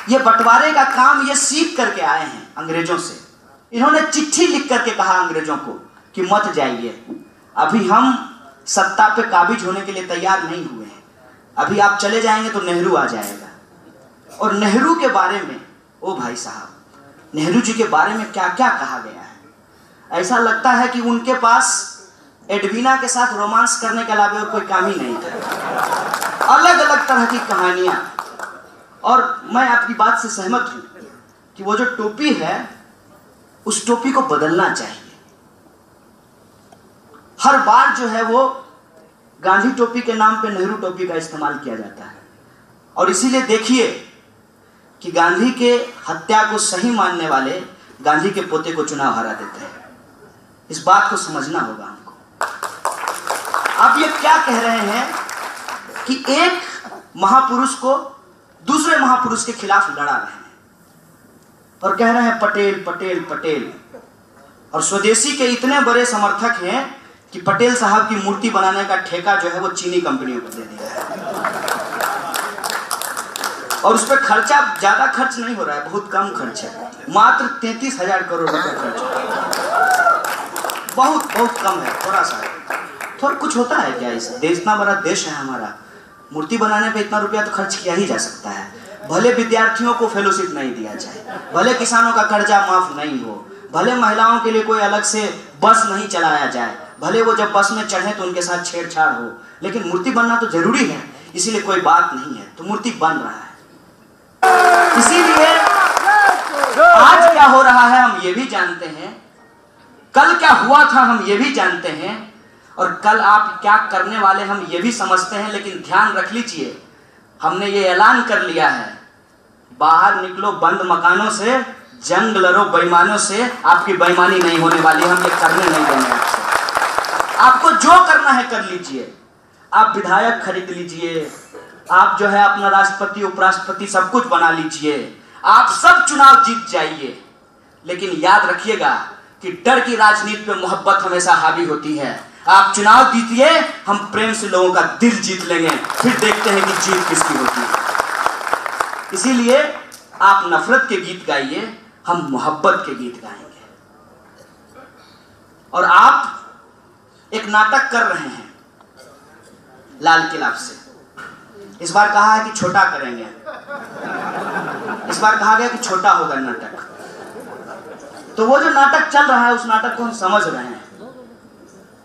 ये बंटवारे का काम ये सीख करके आए हैं अंग्रेजों से। इन्होंने चिट्ठी लिख करके कहा अंग्रेजों को कि मत जाइए, अभी हम सत्ता पे काबिज होने के लिए तैयार नहीं हुए हैं, अभी आप चले जाएंगे तो नेहरू आ जाएगा। और नेहरू के बारे में, ओ भाई साहब, नेहरू जी के बारे में क्या क्या कहा गया है। ऐसा लगता है कि उनके पास एडवीना के साथ रोमांस करने के अलावा और कोई काम ही नहीं था। अलग अलग तरह की कहानियां। और मैं आपकी बात से सहमत हूं कि वो जो टोपी है उस टोपी को बदलना चाहिए। हर बार जो है वो गांधी टोपी के नाम पे नेहरू टोपी का इस्तेमाल किया जाता है। और इसीलिए देखिए कि गांधी के हत्या को सही मानने वाले गांधी के पोते को चुनाव हरा देते हैं। इस बात को समझना होगा हमको। आप ये क्या कह रहे हैं कि एक महापुरुष को दूसरे महापुरुष के खिलाफ लड़ा रहे हैं और कह रहे हैं पटेल पटेल पटेल। और स्वदेशी के इतने बड़े समर्थक हैं कि पटेल साहब की मूर्ति बनाने का ठेका जो है वो चीनी कंपनियों को दे दिया है। और उस पर खर्चा, ज्यादा खर्च नहीं हो रहा है, बहुत कम खर्च है, मात्र 33,000 करोड़ रुपए खर्च हो रहा है। बहुत बहुत कम है, थोड़ा सा है। थोड़ा कुछ होता है क्या? इस देश, इतना बड़ा देश है हमारा, मूर्ति बनाने पे इतना रुपया तो खर्च किया ही जा सकता है। भले विद्यार्थियों को फेलोशिप नहीं दिया जाए, भले किसानों का कर्जा माफ नहीं हो, भले महिलाओं के लिए कोई अलग से बस नहीं चलाया जाए, भले वो जब बस में चढ़े तो उनके साथ छेड़छाड़ हो, लेकिन मूर्ति बनना तो जरूरी है। इसीलिए कोई बात नहीं है, तो मूर्ति बन रहा है। इसीलिए आज क्या हो रहा है हम ये भी जानते हैं, कल क्या हुआ था हम ये भी जानते हैं, और कल आप क्या करने वाले हम ये भी समझते हैं। लेकिन ध्यान रख लीजिए, हमने ये ऐलान कर लिया है, बाहर निकलो बंद मकानों से, जंग लड़ो बेईमानों से, आपकी बेईमानी नहीं होने वाली, हम ये करने नहीं देंगे आपसे। आपको जो करना है कर लीजिए, आप विधायक खरीद लीजिए, आप जो है अपना राष्ट्रपति उपराष्ट्रपति सब कुछ बना लीजिए, आप सब चुनाव जीत जाइए। लेकिन याद रखिएगा कि डर की राजनीति पे मोहब्बत हमेशा हावी होती है। आप चुनाव जीतिए, हम प्रेम से लोगों का दिल जीत लेंगे, फिर देखते हैं कि जीत किसकी होती है। इसीलिए आप नफरत के गीत गाइए, हम मोहब्बत के गीत गाएंगे। और आप एक नाटक कर रहे हैं लाल किला से। इस बार कहा है कि छोटा करेंगे, इस बार कहा गया कि छोटा होगा नाटक। तो वो जो नाटक चल रहा है उस नाटक को हम समझ रहे हैं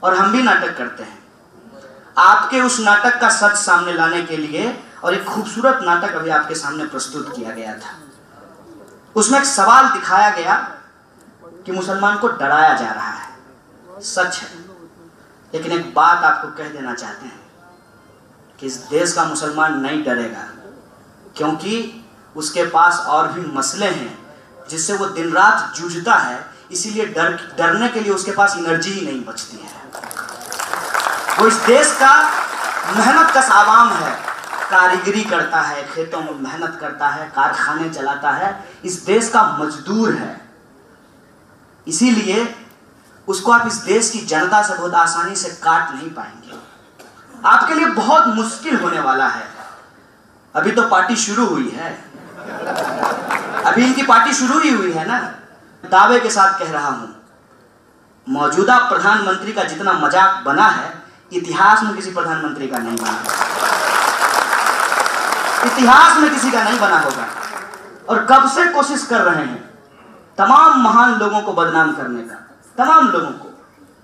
और हम भी नाटक करते हैं। आपके उस नाटक का सच सामने लाने के लिए और एक खूबसूरत नाटक अभी आपके सामने प्रस्तुत किया गया था। उसमें एक सवाल दिखाया गया कि मुसलमान को डराया जा रहा है, सच है। लेकिन एक बात आपको कह देना चाहते हैं कि इस देश का मुसलमान नहीं डरेगा, क्योंकि उसके पास और भी मसले हैं जिससे वो दिन रात जूझता है। इसीलिए डरने के लिए उसके पास एनर्जी ही नहीं बचती है। वो इस देश का मेहनत का आवाम है, कारीगरी करता है, खेतों में मेहनत करता है, कारखाने चलाता है, इस देश का मजदूर है। इसीलिए उसको आप इस देश की जनता से बहुत आसानी से काट नहीं पाएंगे। आपके लिए बहुत मुश्किल होने वाला है। अभी तो पार्टी शुरू हुई है, अभी इनकी पार्टी शुरू ही हुई है ना। दावे के साथ कह रहा हूं, मौजूदा प्रधानमंत्री का जितना मजाक बना है, इतिहास में किसी प्रधानमंत्री का नहीं बना, इतिहास में किसी का नहीं बना होगा। और कब से कोशिश कर रहे हैं तमाम महान लोगों को बदनाम करने का, तमाम लोगों को।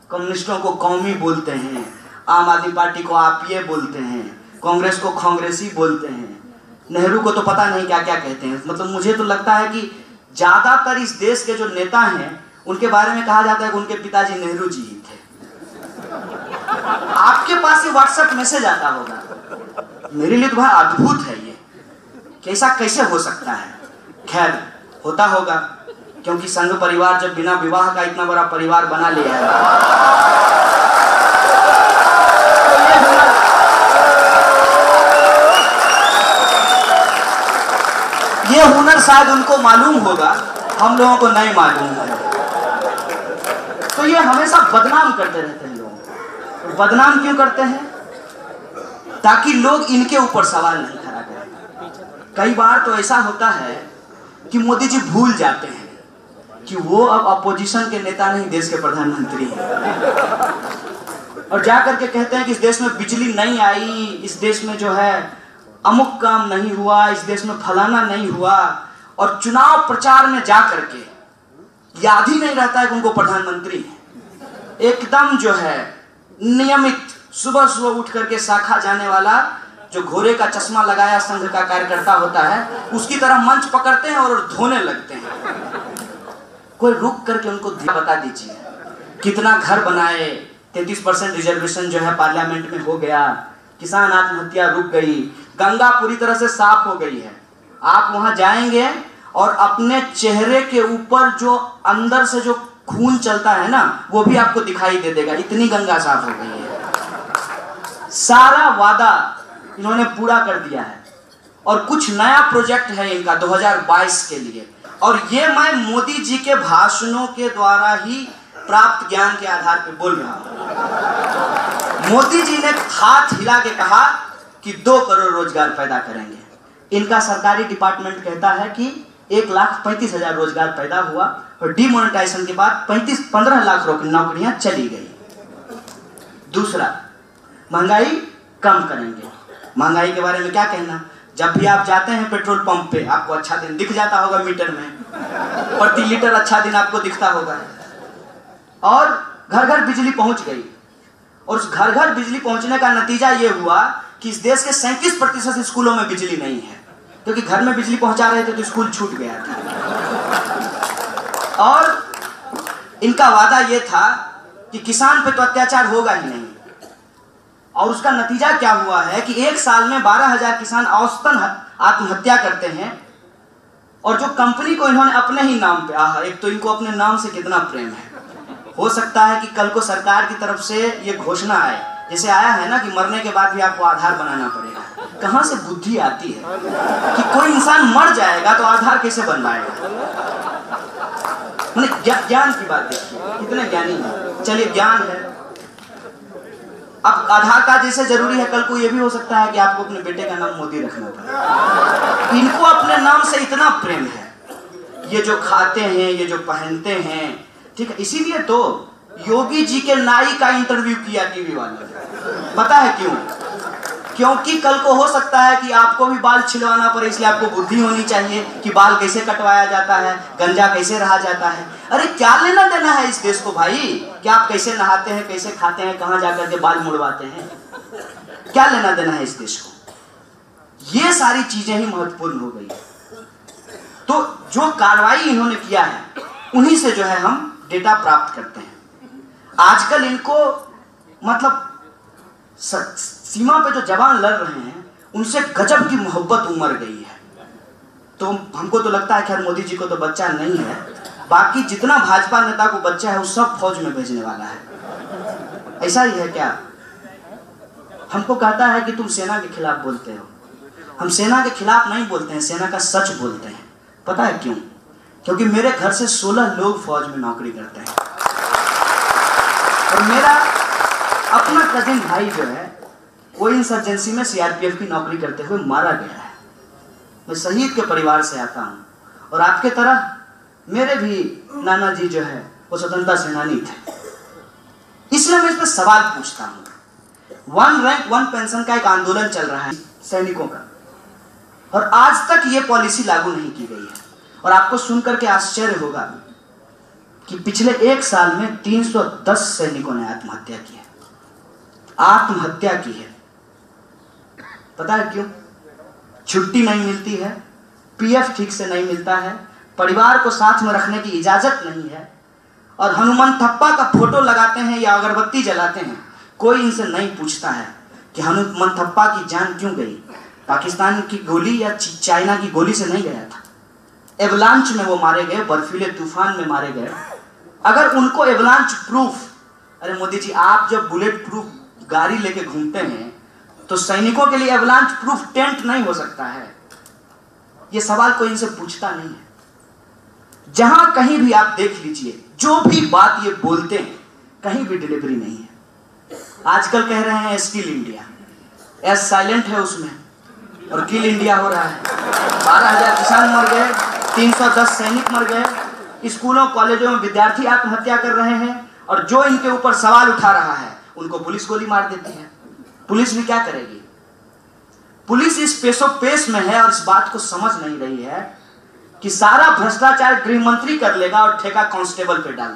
कम्युनिस्टों को कौमी बोलते हैं, आम आदमी पार्टी को आप ये बोलते हैं, कांग्रेस को कांग्रेसी बोलते हैं, नेहरू को तो पता नहीं क्या क्या कहते हैं। मतलब मुझे तो लगता है कि ज्यादातर इस देश के जो नेता हैं उनके बारे में कहा जाता है कि उनके पिताजी नेहरू जी ही थे। आपके पास ये व्हाट्सएप मैसेज आता होगा, मेरे लिए तो भाई अद्भुत है ये, कैसा कैसे हो सकता है। खैर होता होगा, क्योंकि संघ परिवार जब बिना विवाह का इतना बड़ा परिवार बना लिया है, ये हुनर शायद उनको मालूम होगा, हम लोगों को नहीं मालूम है। तो ये हमेशा बदनाम करते रहते हैं लोग। बदनाम क्यों करते हैं? ताकि लोग इनके ऊपर सवाल नहीं खड़ा करें। कई बार तो ऐसा होता है कि मोदी जी भूल जाते हैं कि वो अब अपोजिशन के नेता नहीं, देश के प्रधानमंत्री हैं, और जा करके कहते हैं कि इस देश में बिजली नहीं आई, इस देश में जो है अमुक काम नहीं हुआ, इस देश में फलाना नहीं हुआ, और चुनाव प्रचार में जा करके याद ही नहीं रहता है कि उनको प्रधानमंत्री है। एकदम जो है नियमित सुबह सुबह उठ करके शाखा जाने वाला जो घोड़े का चश्मा लगाया संघ का कार्यकर्ता होता है, उसकी तरह मंच पकड़ते हैं और धोने लगते हैं। कोई रुक करके उनको बता दीजिए कितना घर बनाए, 33% रिजर्वेशन जो है पार्लियामेंट में हो गया, किसान आत्महत्या रुक गई, गंगा पूरी तरह से साफ हो गई है। आप वहां जाएंगे और अपने चेहरे के ऊपर जो अंदर से जो खून चलता है ना, वो भी आपको दिखाई दे देगा, इतनी गंगा साफ हो गई है। सारा वादा इन्होंने पूरा कर दिया है और कुछ नया प्रोजेक्ट है इनका 2022 के लिए, और ये मैं मोदी जी के भाषणों के द्वारा ही प्राप्त ज्ञान के आधार पर बोल रहा हूं। मोदी जी ने हाथ हिला के कहा कि 2 करोड़ रोजगार पैदा करेंगे। इनका सरकारी डिपार्टमेंट कहता है कि 1,35,000 रोजगार पैदा हुआ और डिमोनेटाइजेशन के बाद 15 लाख नौकरियां चली गई। दूसरा, महंगाई कम करेंगे। महंगाई के बारे में क्या कहना, जब भी आप जाते हैं पेट्रोल पंप पे आपको अच्छा दिन दिख जाता होगा, मीटर में प्रति लीटर अच्छा दिन आपको दिखता होगा, और घर घर बिजली पहुंच गई। और उस घर घर बिजली पहुंचने का नतीजा ये हुआ कि इस देश के 37% स्कूलों में बिजली नहीं है, क्योंकि घर में बिजली पहुंचा रहे थे तो स्कूल छूट गया था। और इनका वादा यह था कि किसान पे तो अत्याचार होगा ही नहीं, और उसका नतीजा क्या हुआ है कि एक साल में 12,000 किसान औसतन आत्महत्या करते हैं। और जो कंपनी को इन्होंने अपने ही नाम पे, एक तो इनको अपने नाम से कितना प्रेम है। हो सकता है कि कल को सरकार की तरफ से ये घोषणा आए, जैसे आया है ना कि मरने के बाद भी आपको आधार बनाना पड़ेगा। कहां से बुद्धि आती है कि कोई इंसान मर जाएगा तो आधार कैसे बनवाएगा? मैंने ज्ञान की बात देखी, कितने ज्ञानी है। चलिए, ज्ञान है। अब आधार कार्ड जैसे जरूरी है, कल को ये भी हो सकता है कि आपको अपने बेटे का नाम मोदी रखना पड़े। इनको अपने नाम से इतना प्रेम है, ये जो खाते हैं, ये जो पहनते हैं, ठीक है। इसीलिए तो योगी जी के नाई का इंटरव्यू किया टीवी वालों ने। पता है क्यों? क्योंकि कल को हो सकता है कि आपको भी बाल छिलवाना पड़े, इसलिए आपको बुद्धि होनी चाहिए कि बाल कैसे कटवाया जाता है, गंजा कैसे रहा जाता है। अरे क्या लेना देना है इस देश को भाई, कि आप कैसे नहाते हैं, कैसे खाते हैं, कहां जाकर के बाल मुड़वाते हैं? क्या लेना देना है इस देश को? ये सारी चीजें ही महत्वपूर्ण हो गई। तो जो कार्रवाई इन्होंने किया है, उन्हीं से जो है हम डेटा प्राप्त करते हैं। आजकल इनको मतलब सीमा पे जो जवान लड़ रहे हैं, उनसे गजब की मोहब्बत उमड़ गई है। तो हमको तो लगता है खैर मोदी जी को तो बच्चा नहीं है, बाकी जितना भाजपा नेता को बच्चा है वो सब फौज में भेजने वाला है। ऐसा ही है क्या? हमको कहता है कि तुम सेना के खिलाफ बोलते हो। हम सेना के खिलाफ नहीं बोलते हैं, सेना का सच बोलते हैं। पता है क्यों? क्योंकि मेरे घर से 16 लोग फौज में नौकरी करते हैं, और मेरा अपना कजिन भाई जो है वो इंसर्जेंसी में सीआरपीएफ की नौकरी करते हुए मारा गया है। मैं शहीद के परिवार से आता हूँ, और आपके तरह मेरे भी नाना जी जो है वो स्वतंत्रता सेनानी थे। इसलिए मैं इस पर सवाल पूछता हूँ। 1 रैंक 1 पेंशन का एक आंदोलन चल रहा है सैनिकों का, और आज तक ये पॉलिसी लागू नहीं की गई है। और आपको सुनकर के आश्चर्य होगा कि पिछले 1 साल में 310 सैनिकों ने आत्महत्या की है। आत्महत्या की है। पता है क्यों? छुट्टी नहीं मिलती है, पीएफ ठीक से नहीं मिलता है, परिवार को साथ में रखने की इजाजत नहीं है, और हनुमान थप्पा का फोटो लगाते हैं या अगरबत्ती जलाते हैं, कोई इनसे नहीं पूछता है कि हनुमान थप्पा की जान क्यों गई। पाकिस्तान की गोली या चाइना की गोली से नहीं गया था, एवलांच में वो मारे गए, बर्फीले तूफान में मारे गए। अगर उनको एवलांच प्रूफ, अरे मोदी जी आप जब बुलेट प्रूफ गाड़ी लेके घूमते हैं तो सैनिकों के लिए एवलांच प्रूफ टेंट नहीं हो सकता है? ये सवाल कोई इनसे पूछता नहीं है। जहां कहीं भी आप देख लीजिए, जो भी बात ये बोलते हैं कहीं भी डिलीवरी नहीं है। आजकल कह रहे हैं स्किल इंडिया, एस साइलेंट है उसमें, और किल इंडिया हो रहा है। 12,000 किसान मर गए, 310 सैनिक मर गए, स्कूलों कॉलेजों में विद्यार्थी आत्महत्या कर रहे हैं, और जो इनके ऊपर सवाल उठा रहा है उनको पुलिस गोली मार देती है। पुलिस भी क्या करेगी? पुलिस इस पेश में है और इस बात को समझ नहीं रही है कि सारा भ्रष्टाचार गृह मंत्री कर लेगा और ठेका कांस्टेबल पे डाल